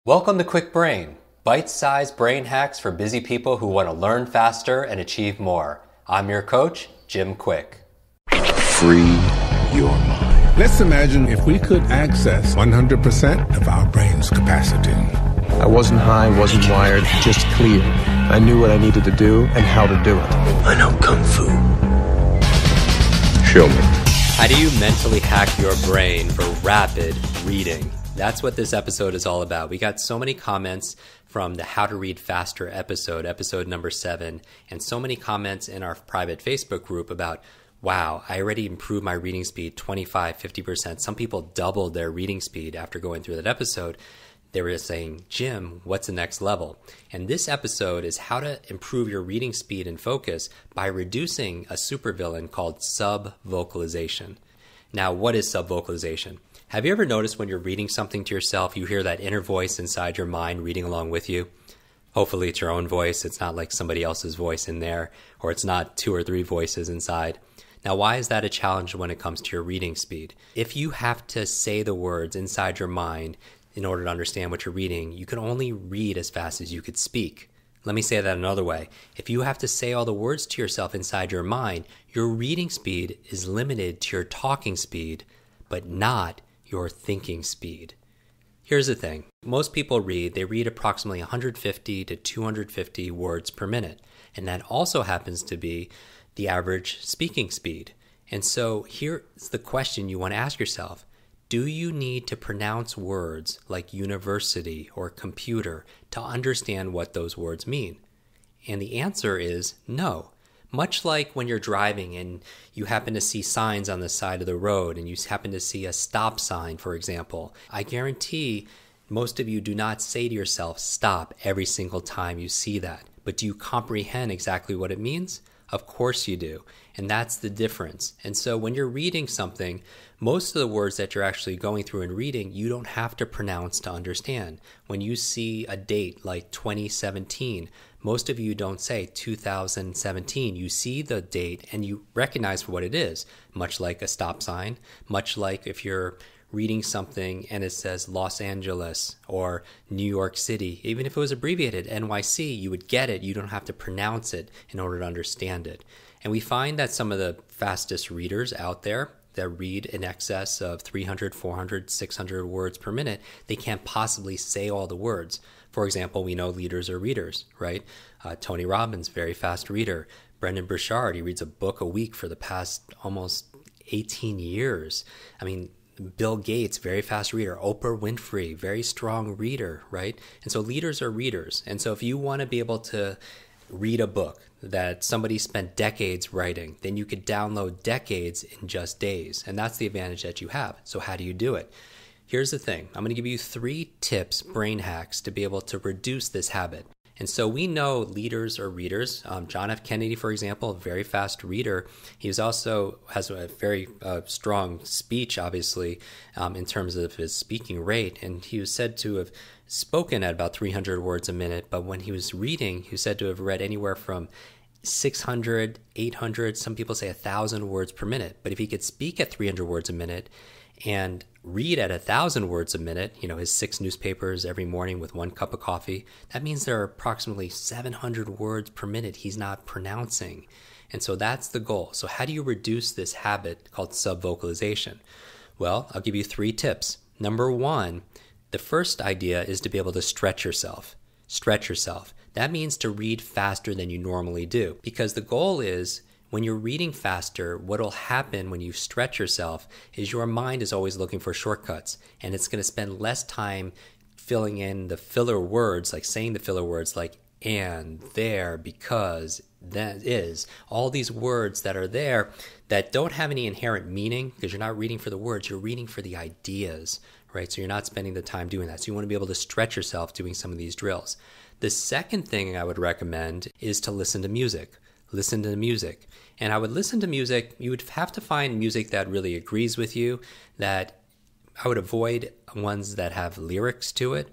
Welcome to Kwik Brain, bite-sized brain hacks for busy people who want to learn faster and achieve more. I'm your coach, Jim Kwik. Free your mind. Let's imagine if we could access 100% of our brain's capacity. I wasn't high, wasn't wired, just clear. I knew what I needed to do and how to do it. I know Kung Fu. Show me. How do you mentally hack your brain for rapid reading? That's what this episode is all about. We got so many comments from the How to Read Faster episode number 7, and so many comments in our private Facebook group about, wow, I already improved my reading speed 25, 50%. Some people doubled their reading speed after going through that episode. They were just saying, Jim, what's the next level? And this episode is how to improve your reading speed and focus by reducing a supervillain called subvocalization. Now, what is subvocalization? Have you ever noticed when you're reading something to yourself, you hear that inner voice inside your mind reading along with you? Hopefully it's your own voice. It's not like somebody else's voice in there, or it's not 2 or 3 voices inside. Now, why is that a challenge when it comes to your reading speed? If you have to say the words inside your mind in order to understand what you're reading, you can only read as fast as you could speak. Let me say that another way. If you have to say all the words to yourself inside your mind, your reading speed is limited to your talking speed, but not your thinking speed. Here's the thing. Most people they read approximately 150 to 250 words per minute. And that also happens to be the average speaking speed. And so here's the question you want to ask yourself. Do you need to pronounce words like university or computer to understand what those words mean? And the answer is no. Much like when you're driving and you happen to see signs on the side of the road and you happen to see a stop sign, for example, I guarantee most of you do not say to yourself, stop every single time you see that. But do you comprehend exactly what it means? Of course you do. And that's the difference. And so when you're reading something, most of the words that you're actually going through and reading, you don't have to pronounce to understand. When you see a date like 2017, most of you don't say 2017. You see the date and you recognize for what it is, much like a stop sign, much like if you're reading something and it says Los Angeles or New York City. Even if it was abbreviated NYC, you would get it. You don't have to pronounce it in order to understand it. And we find that some of the fastest readers out there that read in excess of 300, 400, 600 words per minute, they can't possibly say all the words. For example, we know leaders are readers, right? Tony Robbins, very fast reader. Brendan Burchard, he reads a book a week for the past almost 18 years. I mean, Bill Gates, very fast reader. Oprah Winfrey, very strong reader, right? And so leaders are readers. And so if you want to be able to read a book that somebody spent decades writing, then you could download decades in just days. And that's the advantage that you have. So how do you do it? Here's the thing. I'm going to give you 3 tips, brain hacks, to be able to reduce this habit. And so we know leaders are readers. John F. Kennedy, for example, a very fast reader. He also has a very strong speech, obviously, in terms of his speaking rate. And he was said to have spoken at about 300 words a minute. But when he was reading, he was said to have read anywhere from 600, 800, some people say 1,000 words per minute. But if he could speak at 300 words a minute and read at 1,000 words a minute, his 6 newspapers every morning with 1 cup of coffee, that means there are approximately 700 words per minute he's not pronouncing. And so that's the goal. So how do you reduce this habit called subvocalization? Well, I'll give you 3 tips. Number 1, the first idea is to be able to stretch yourself. Stretch yourself. That means to read faster than you normally do, because the goal is when you're reading faster, what will happen when you stretch yourself is your mind is always looking for shortcuts, and it's going to spend less time filling in the filler words, like saying the filler words like and, there, because, that is. All these words that are there that don't have any inherent meaning because you're not reading for the words, you're reading for the ideas, right? So you're not spending the time doing that. So you want to be able to stretch yourself doing some of these drills. The second thing I would recommend is to listen to music. Listen to the music. And I would listen to music. You would have to find music that really agrees with you, that I would avoid ones that have lyrics to it.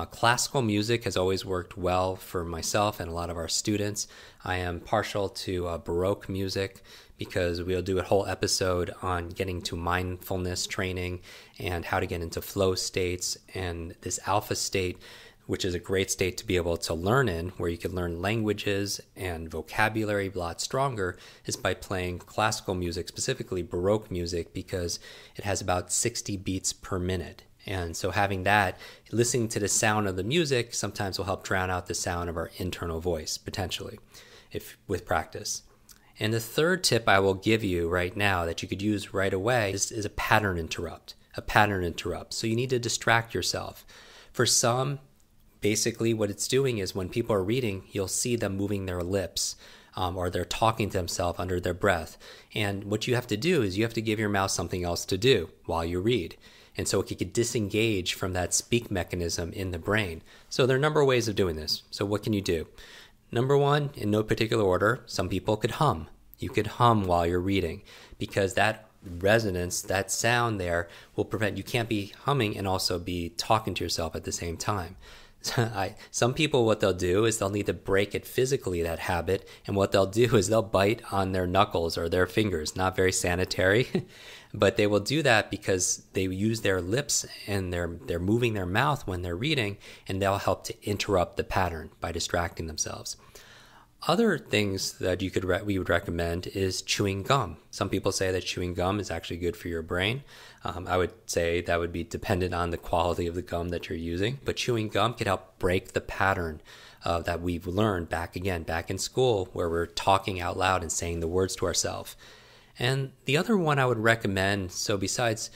Classical music has always worked well for myself and a lot of our students. I am partial to Baroque music because we'll do a whole episode on getting to mindfulness training and how to get into flow states. And this alpha state, which is a great state to be able to learn in, where you can learn languages and vocabulary a lot stronger, is by playing classical music, specifically Baroque music, because it has about 60 beats per minute. And so having that, listening to the sound of the music sometimes will help drown out the sound of our internal voice, potentially, if with practice. And the third tip I will give you right now that you could use right away is a pattern interrupt. A pattern interrupt. So you need to distract yourself. For some, basically what it's doing is when people are reading, you'll see them moving their lips or they're talking to themselves under their breath. And what you have to do is you have to give your mouth something else to do while you read. And so it could disengage from that speak mechanism in the brain. So there are a number of ways of doing this. So what can you do? Number one, in no particular order, some people could hum. You could hum while you're reading because that resonance, that sound there will prevent, you can't be humming and also be talking to yourself at the same time. Some people, what they'll do is they'll need to break it physically, that habit, and what they'll do is they'll bite on their knuckles or their fingers. Not very sanitary, but they will do that because they use their lips and they're moving their mouth when they're reading, and they'll help to interrupt the pattern by distracting themselves. Other things that we would recommend is chewing gum. Some people say that chewing gum is actually good for your brain. I would say that would be dependent on the quality of the gum that you're using, but chewing gum can help break the pattern that we've learned back in school, where we're talking out loud and saying the words to ourselves. And the other one I would recommend, so besides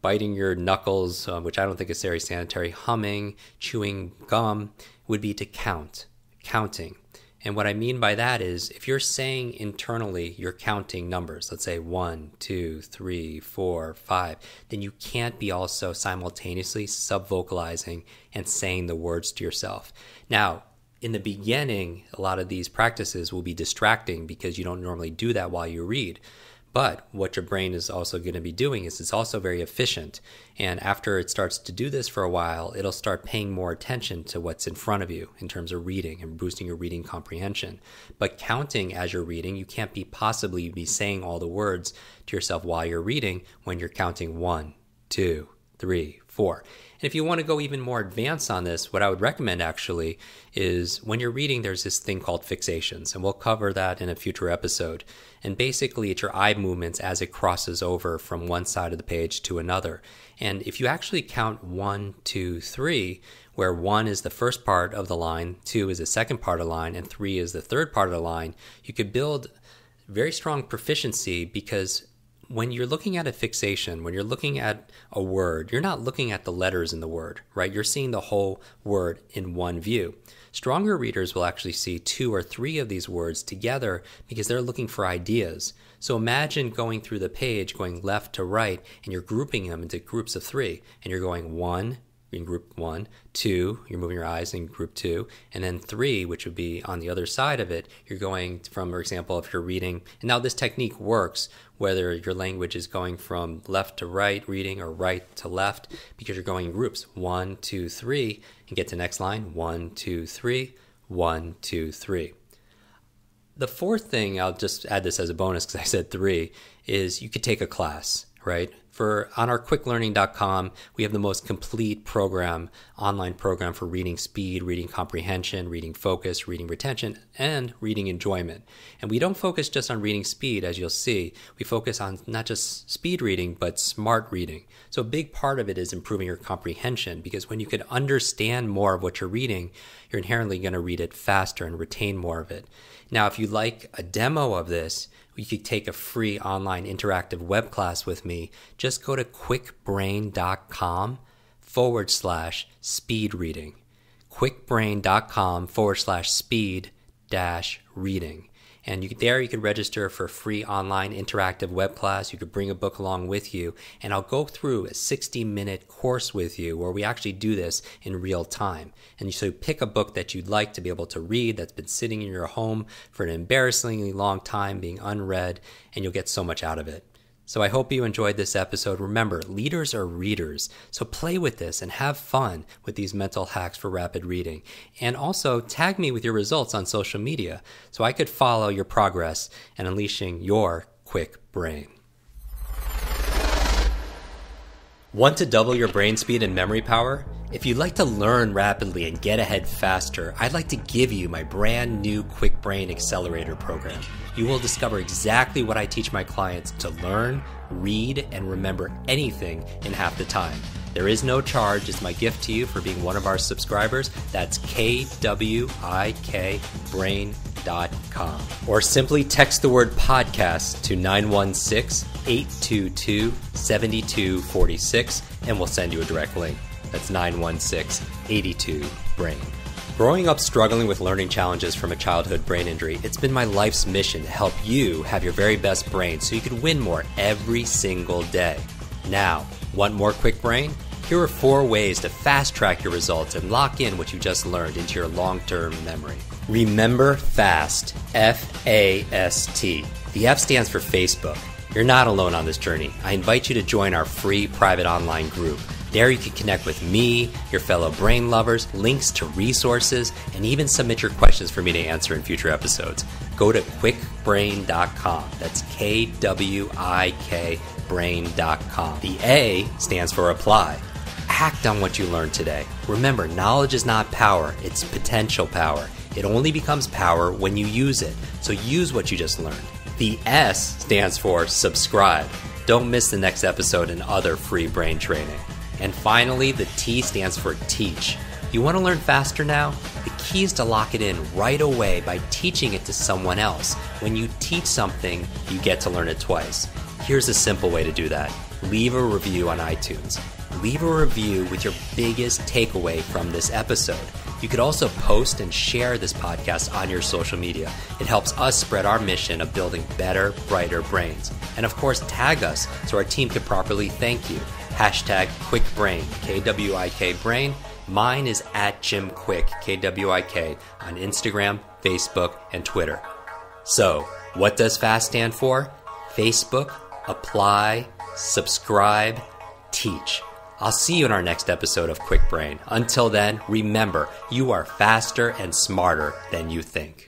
biting your knuckles, which I don't think is very sanitary, humming, chewing gum, would be to counting. And what I mean by that is if you're saying internally, you're counting numbers, let's say 1, 2, 3, 4, 5, then you can't be also simultaneously subvocalizing and saying the words to yourself. Now, in the beginning, a lot of these practices will be distracting because you don't normally do that while you read. But what your brain is also going to be doing is it's also very efficient. And after it starts to do this for a while, it'll start paying more attention to what's in front of you in terms of reading and boosting your reading comprehension. But counting as you're reading, you can't possibly be saying all the words to yourself while you're reading when you're counting 1, 2, 3, 4. And if you want to go even more advanced on this, what I would recommend actually is when you're reading, there's this thing called fixations, and we'll cover that in a future episode. And basically, it's your eye movements as it crosses over from one side of the page to another. And if you actually count 1, 2, 3, where 1 is the first part of the line, 2 is the second part of the line, and 3 is the third part of the line, you could build very strong proficiency because when you're looking at a fixation, when you're looking at a word, you're not looking at the letters in the word, right? You're seeing the whole word in one view. Stronger readers will actually see 2 or 3 of these words together because they're looking for ideas. So imagine going through the page, going left to right, and you're grouping them into groups of 3, and you're going 1, in group 1, 2, you're moving your eyes in group 2, and then 3, which would be on the other side of it, you're going from, for example, if you're reading, and now this technique works whether your language is going from left to right reading or right to left, because you're going in groups 1, 2, 3, and get to the next line, 1, 2, 3, 1, 2, 3. The fourth thing, I'll just add this as a bonus because I said 3, is you could take a class, right? On our kwiklearning.com, we have the most complete online program for reading speed, reading comprehension, reading focus, reading retention, and reading enjoyment. And we don't focus just on reading speed, as you'll see. We focus on not just speed reading, but smart reading. So a big part of it is improving your comprehension, because when you can understand more of what you're reading, you're inherently going to read it faster and retain more of it. Now, if you like a demo of this, you could take a free online interactive web class with me. Just go to kwikbrain.com/speed reading. kwikbrain.com/speed-reading. And you could register for a free online interactive web class. You could bring a book along with you, and I'll go through a 60-minute course with you where we actually do this in real time. And so pick a book that you'd like to be able to read that's been sitting in your home for an embarrassingly long time being unread, and you'll get so much out of it. So I hope you enjoyed this episode. Remember, leaders are readers. So play with this and have fun with these mental hacks for rapid reading. And also tag me with your results on social media so I could follow your progress in unleashing your Kwik brain. Want to double your brain speed and memory power? If you'd like to learn rapidly and get ahead faster, I'd like to give you my brand new Kwik Brain Accelerator program. You will discover exactly what I teach my clients to learn, read, and remember anything in half the time. There is no charge. It's my gift to you for being one of our subscribers. That's kwikbrain.com. Or simply text the word podcast to 916-822-7246 and we'll send you a direct link. That's 916-82-BRAIN. Growing up struggling with learning challenges from a childhood brain injury, it's been my life's mission to help you have your very best brain so you can win more every single day. Now, want more Kwik Brain? Here are 4 ways to fast track your results and lock in what you just learned into your long-term memory. Remember FAST, F-A-S-T. The F stands for Facebook. You're not alone on this journey. I invite you to join our free private online group. There you can connect with me, your fellow brain lovers, links to resources, and even submit your questions for me to answer in future episodes. Go to kwikbrain.com. That's Kwik brain.com. The A stands for apply. Act on what you learned today. Remember, knowledge is not power, it's potential power. It only becomes power when you use it. So use what you just learned. The S stands for subscribe. Don't miss the next episode and other free brain training. And finally, the T stands for teach. You want to learn faster now? The key is to lock it in right away by teaching it to someone else. When you teach something, you get to learn it twice. Here's a simple way to do that. Leave a review on iTunes. Leave a review with your biggest takeaway from this episode. You could also post and share this podcast on your social media. It helps us spread our mission of building better, brighter brains. And of course, tag us so our team can properly thank you. Hashtag KwikBrain, K-W-I-K brain. Mine is at Jim Kwik, K-W-I-K, on Instagram, Facebook, and Twitter. So, what does FAST stand for? Facebook, apply, subscribe, teach. I'll see you in our next episode of Kwik Brain. Until then, remember, you are faster and smarter than you think.